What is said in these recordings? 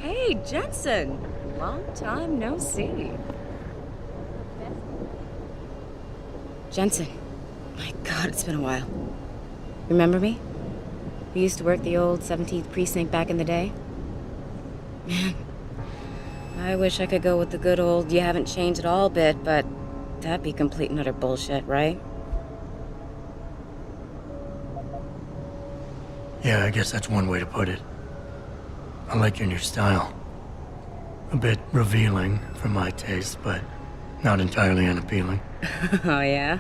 Hey, Jensen! Long time no see. Jensen. My God, it's been a while. Remember me? We used to work the old 17th precinct back in the day. Man, I wish I could go with the good old you haven't changed at all bit, but that'd be complete and utter bullshit, right? Yeah, I guess that's one way to put it. I like your new style. A bit revealing for my taste, but not entirely unappealing. Oh, yeah?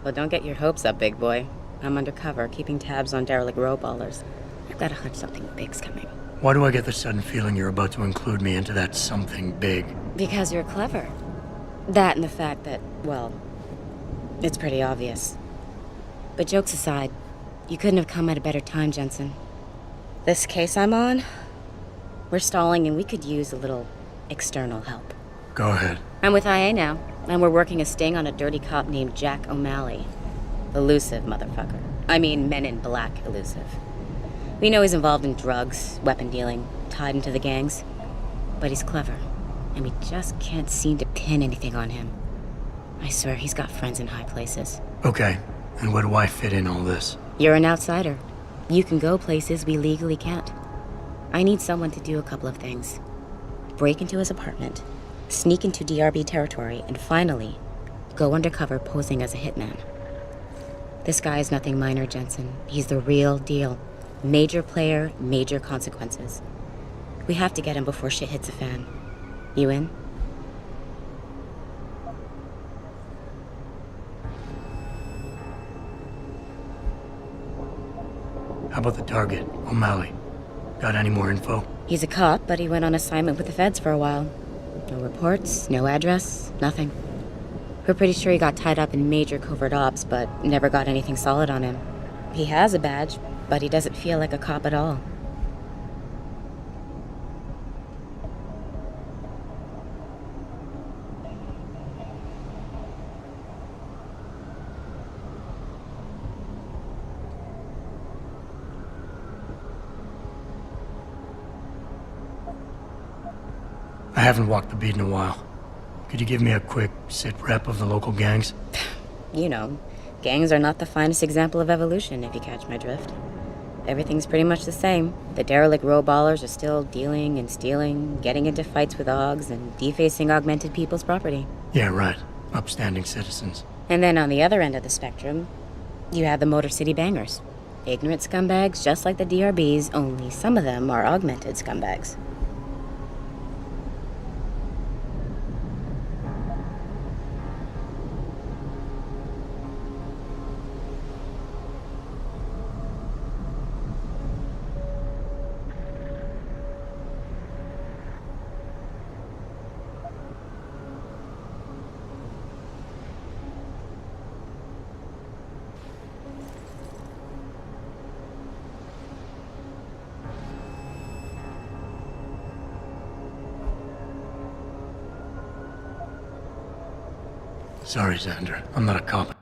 Well, don't get your hopes up, big boy. I'm undercover, keeping tabs on derelict row-ballers. I've got a hunch something big's coming. Why do I get the sudden feeling you're about to include me into that something big? Because you're clever. That and the fact that, well, it's pretty obvious. But jokes aside, you couldn't have come at a better time, Jensen. This case I'm on, we're stalling and we could use a little external help. Go ahead. I'm with IA now, and we're working a sting on a dirty cop named Jack O'Malley. Elusive motherfucker. I mean, Men in Black elusive. We know he's involved in drugs, weapon dealing, tied into the gangs. But he's clever, and we just can't seem to pin anything on him. I swear he's got friends in high places. Okay, and where do I fit in all this? You're an outsider. You can go places we legally can't. I need someone to do a couple of things. Break into his apartment, sneak into DRB territory, and finally, go undercover posing as a hitman. This guy is nothing minor, Jensen. He's the real deal. Major player, major consequences. We have to get him before shit hits the fan. You in? How about the target, O'Malley? Got any more info? He's a cop, but he went on assignment with the feds for a while. No reports, no address, nothing. We're pretty sure he got tied up in major covert ops, but never got anything solid on him. He has a badge, but he doesn't feel like a cop at all. I haven't walked the beat in a while. Could you give me a quick sit-rep of the local gangs? You know, gangs are not the finest example of evolution, if you catch my drift. Everything's pretty much the same. The derelict row-ballers are still dealing and stealing, getting into fights with OGs, and defacing augmented people's property. Yeah, right. Upstanding citizens. And then on the other end of the spectrum, you have the Motor City Bangers. Ignorant scumbags just like the DRBs, only some of them are augmented scumbags. Sorry, Xander. I'm not a cop.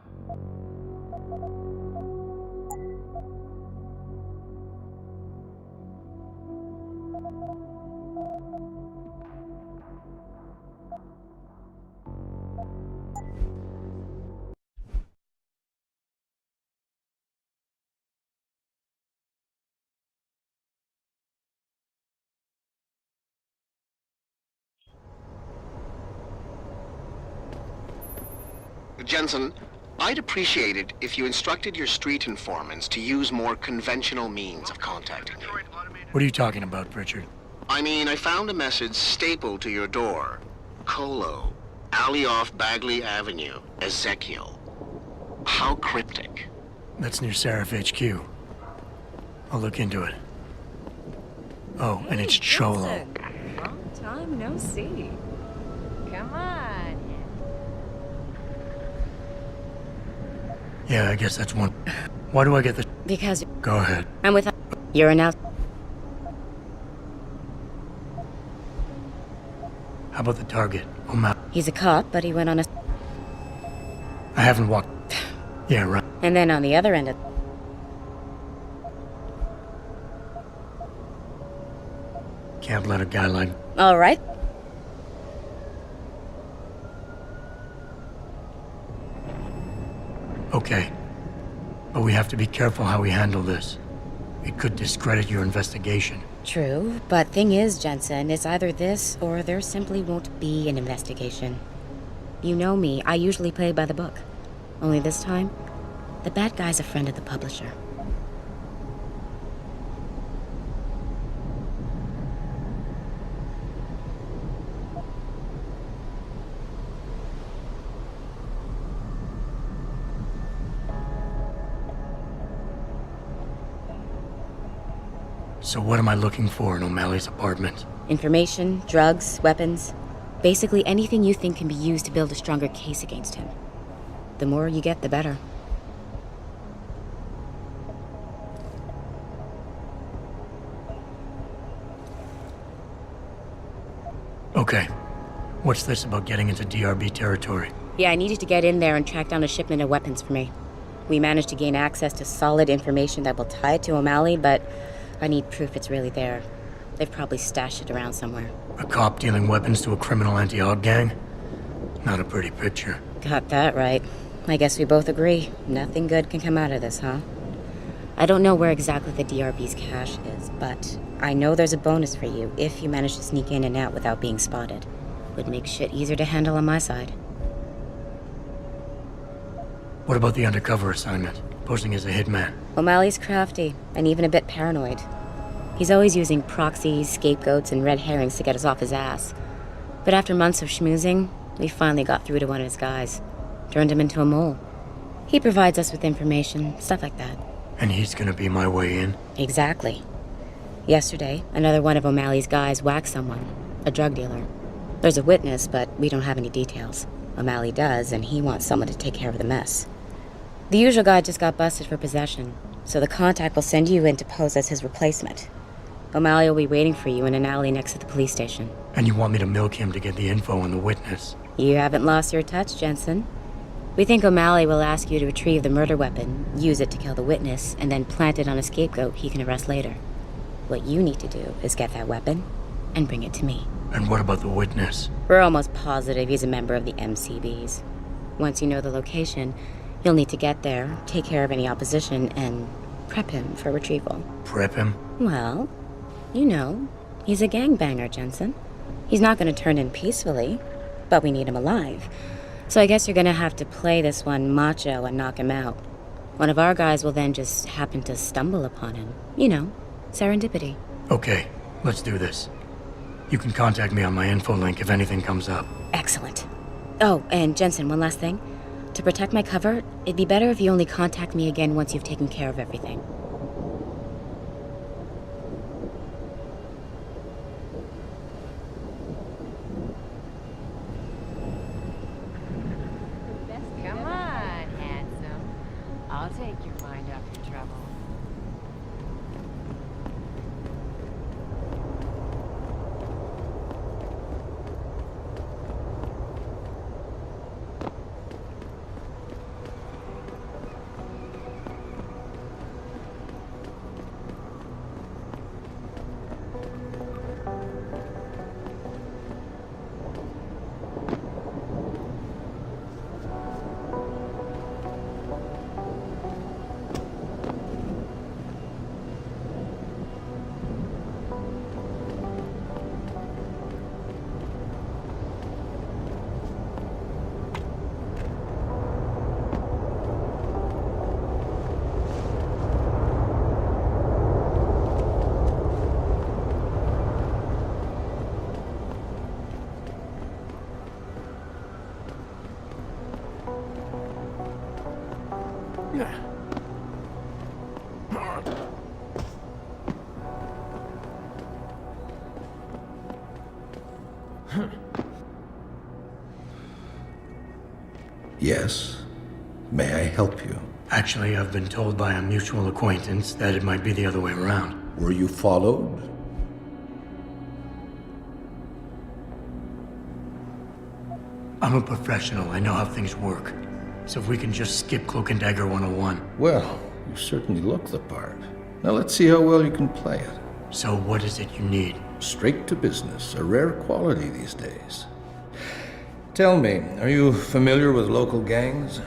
Jensen, I'd appreciate it if you instructed your street informants to use more conventional means of contacting you. What are you talking about, Pritchard? I mean, I found a message stapled to your door. Colo, alley off Bagley Avenue, Ezekiel. How cryptic. That's near Seraph HQ. I'll look into it. Oh, and it's Cholo. Jensen. Long time no see. Come on. Yeah, I guess that's one. Why do I get the... Because Go ahead. I'm with... You're an out... How about the target, O'Malley? He's a cop, but he went on a... I haven't walked... Yeah, right. And then on the other end of... Can't let a guy like... All right. Okay. But we have to be careful how we handle this. It could discredit your investigation. True, but thing is, Jensen, it's either this or there simply won't be an investigation. You know me, I usually play by the book. Only this time, the bad guy's a friend of the publisher. So what am I looking for in O'Malley's apartment? Information, drugs, weapons. Basically anything you think can be used to build a stronger case against him. The more you get, the better. Okay. What's this about getting into DRB territory? Yeah, I needed to get in there and track down a shipment of weapons for me. We managed to gain access to solid information that will tie it to O'Malley, but I need proof it's really there. They've probably stashed it around somewhere. A cop dealing weapons to a criminal anti-Aug gang? Not a pretty picture. Got that right. I guess we both agree. Nothing good can come out of this, huh? I don't know where exactly the DRB's cache is, but I know there's a bonus for you if you manage to sneak in and out without being spotted. Would make shit easier to handle on my side. What about the undercover assignment? Posing as a hitman? O'Malley's crafty, and even a bit paranoid. He's always using proxies, scapegoats, and red herrings to get us off his ass. But after months of schmoozing, we finally got through to one of his guys. Turned him into a mole. He provides us with information, stuff like that. And he's gonna be my way in? Exactly. Yesterday, another one of O'Malley's guys whacked someone, a drug dealer. There's a witness, but we don't have any details. O'Malley does, and he wants someone to take care of the mess. The usual guy just got busted for possession, so the contact will send you in to pose as his replacement. O'Malley will be waiting for you in an alley next to the police station. And you want me to milk him to get the info on the witness? You haven't lost your touch, Jensen. We think O'Malley will ask you to retrieve the murder weapon, use it to kill the witness, and then plant it on a scapegoat he can arrest later. What you need to do is get that weapon and bring it to me. And what about the witness? We're almost positive he's a member of the MCBs. Once you know the location, you'll need to get there, take care of any opposition, and prep him for retrieval. Prep him? Well, you know, he's a gangbanger, Jensen. He's not going to turn in peacefully, but we need him alive. So I guess you're going to have to play this one macho and knock him out. One of our guys will then just happen to stumble upon him. You know, serendipity. Okay, let's do this. You can contact me on my info link if anything comes up. Excellent. Oh, and Jensen, one last thing. To protect my cover, it'd be better if you only contact me again once you've taken care of everything. Come on, handsome. I'll take your mind off your trouble. Yes. May I help you? Actually, I've been told by a mutual acquaintance that it might be the other way around. Were you followed? I'm a professional. I know how things work. So if we can just skip Cloak and Dagger 101. Well, you certainly look the part. Now let's see how well you can play it. So what is it you need? Straight to business, a rare quality these days. Tell me, are you familiar with local gangs?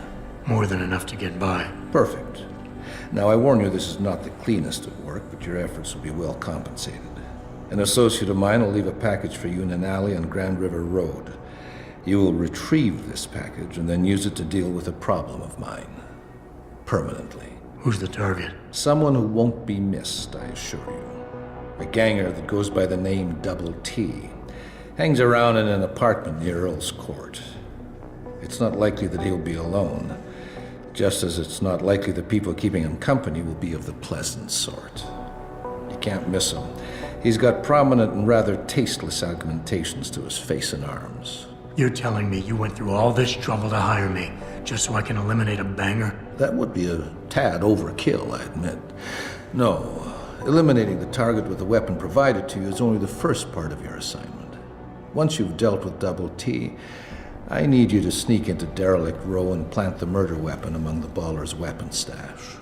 More than enough to get by. Perfect. Now, I warn you, this is not the cleanest of work, but your efforts will be well compensated. An associate of mine will leave a package for you in an alley on Grand River Road. You will retrieve this package and then use it to deal with a problem of mine. Permanently. Who's the target? Someone who won't be missed, I assure you. A ganger that goes by the name Double T. Hangs around in an apartment near Earl's Court. It's not likely that he'll be alone, just as it's not likely the people keeping him company will be of the pleasant sort. You can't miss him. He's got prominent and rather tasteless augmentations to his face and arms. You're telling me you went through all this trouble to hire me, just so I can eliminate a banger? That would be a tad overkill, I admit. No, eliminating the target with the weapon provided to you is only the first part of your assignment. Once you've dealt with Double T, I need you to sneak into Derelict Row and plant the murder weapon among the Baller's weapon stash.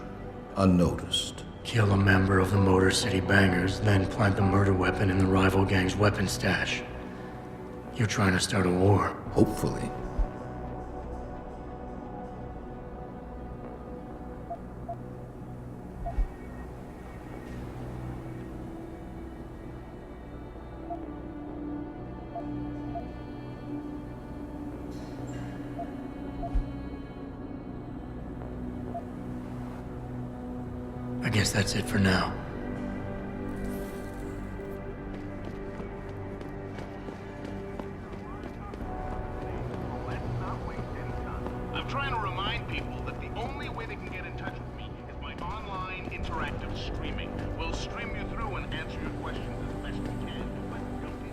Unnoticed. Kill a member of the Motor City Bangers, then plant the murder weapon in the rival gang's weapon stash. You're trying to start a war. Hopefully. I guess that's it for now. I'm trying to remind people that the only way they can get in touch with me is by online interactive streaming. We'll stream you through and answer your questions as best we can. But don't be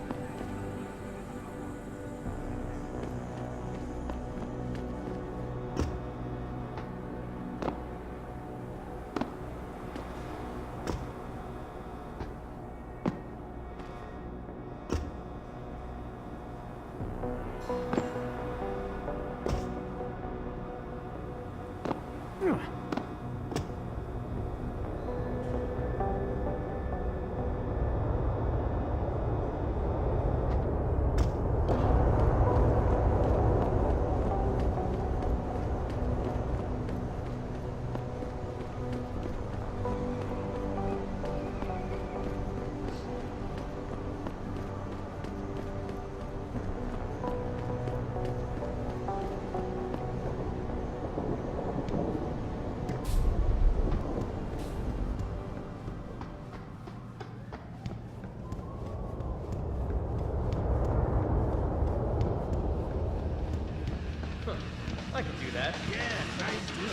I can do that. Yeah, nice dude.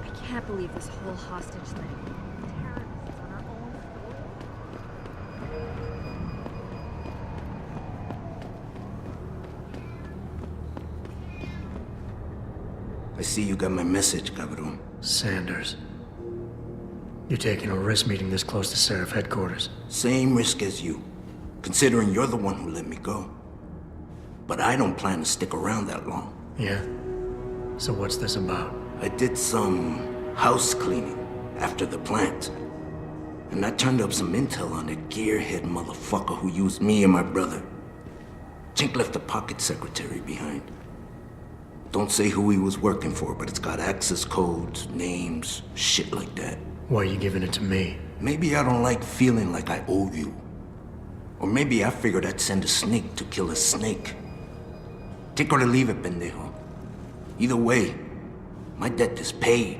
I can't believe this whole hostage thing. Terrorists on our own I see you got my message, cabrón. Sanders. You're taking a risk meeting this close to Seraph headquarters. Same risk as you, considering you're the one who let me go. But I don't plan to stick around that long. Yeah? So what's this about? I did some house cleaning after the plant. And I turned up some intel on that gearhead motherfucker who used me and my brother. Chink left a pocket secretary behind. Don't say who he was working for, but it's got access codes, names, shit like that. Why are you giving it to me? Maybe I don't like feeling like I owe you. Or maybe I figured I'd send a snake to kill a snake. Take or to leave it, pendejo. Either way, my debt is paid.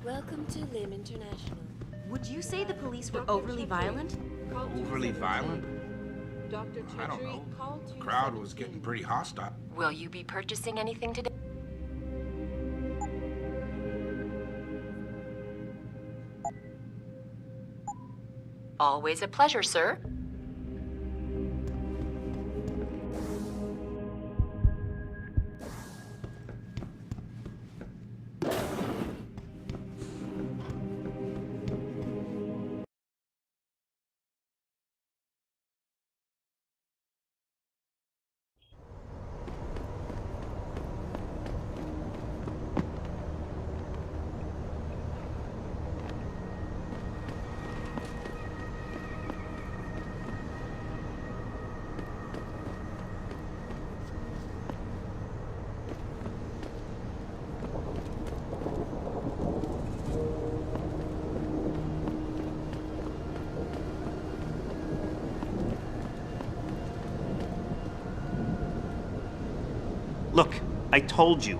Welcome to Lim International. Would you say the police were overly violent? Overly violent? Dr. I don't Treachery, know. call The crowd was getting pretty hostile. Will you be purchasing anything today? Always a pleasure, sir. Look, I told you.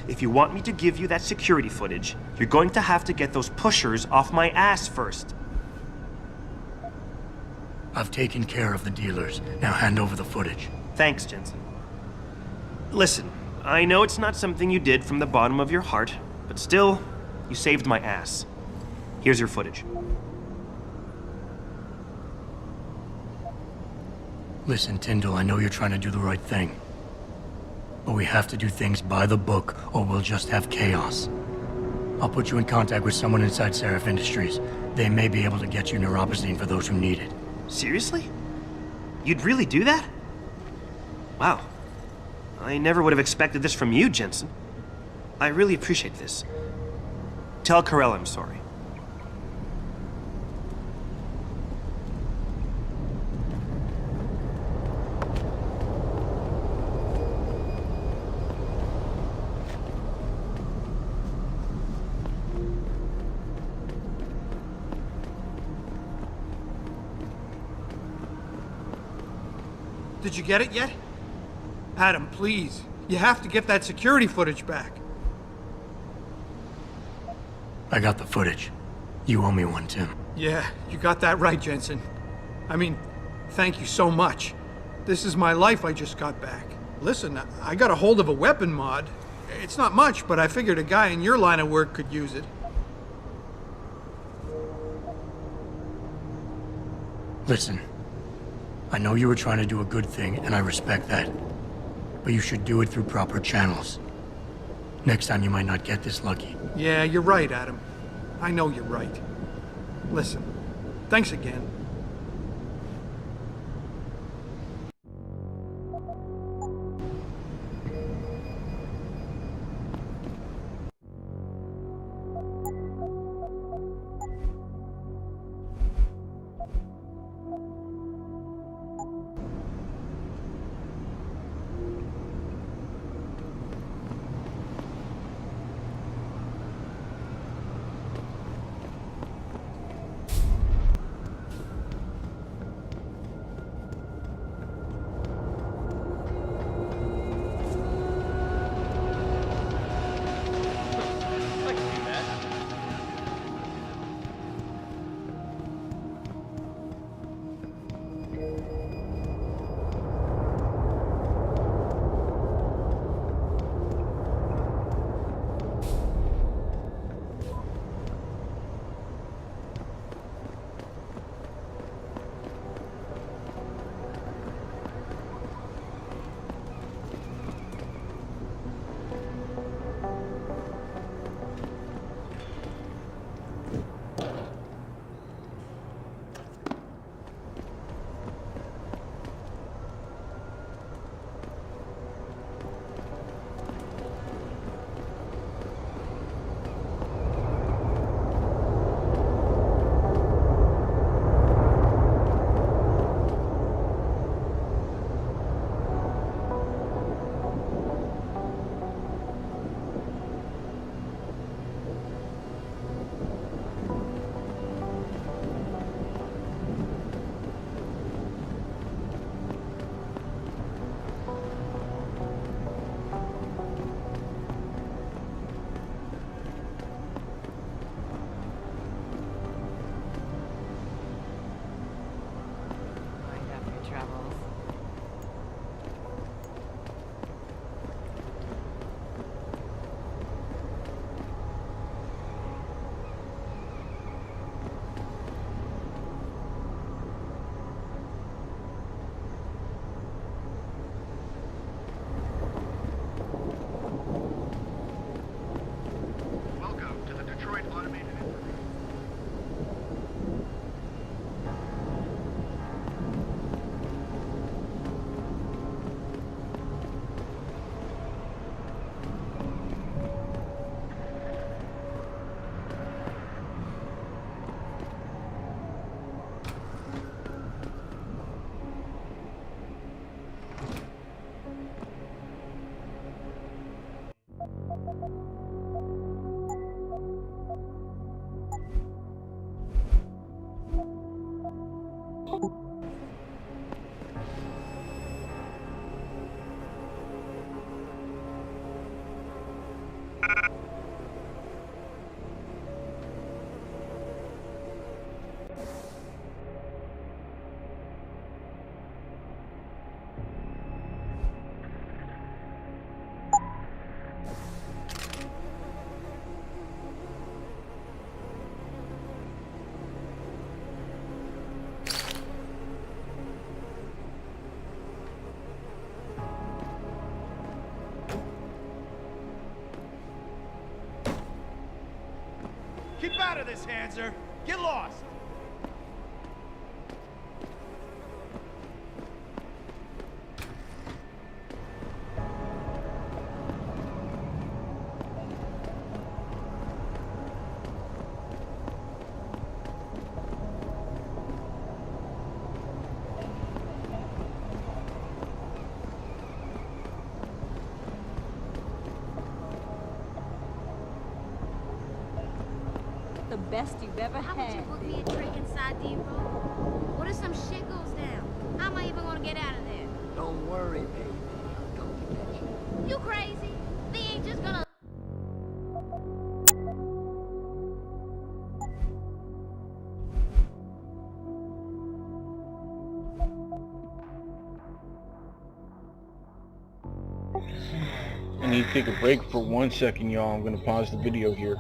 If you want me to give you that security footage, you're going to have to get those pushers off my ass first. I've taken care of the dealers. Now hand over the footage. Thanks, Jensen. Listen, I know it's not something you did from the bottom of your heart, but still, you saved my ass. Here's your footage. Listen, Tyndall, I know you're trying to do the right thing. But we have to do things by the book, or we'll just have chaos. I'll put you in contact with someone inside Seraph Industries. They may be able to get you neuropozyne for those who need it. Seriously? You'd really do that? Wow. I never would have expected this from you, Jensen. I really appreciate this. Tell Carell I'm sorry. Did you get it yet? Adam, please. You have to get that security footage back. I got the footage. You owe me one, Tim. Yeah, you got that right, Jensen. I mean, thank you so much. This is my life I just got back. Listen, I got a hold of a weapon mod. It's not much, but I figured a guy in your line of work could use it. Listen. I know you were trying to do a good thing, and I respect that. But you should do it through proper channels. Next time you might not get this lucky. Yeah, you're right, Adam. I know you're right. Listen, thanks again. Keep out of this, Hanser. Get lost. The best you've ever How had. would you book me a drink inside the room? What if some shit goes down? How am I even gonna get out of there? Don't worry, baby. I'll come to get you. You crazy? They ain't just gonna... I need to take a break for 1 second, y'all. I'm gonna pause the video here.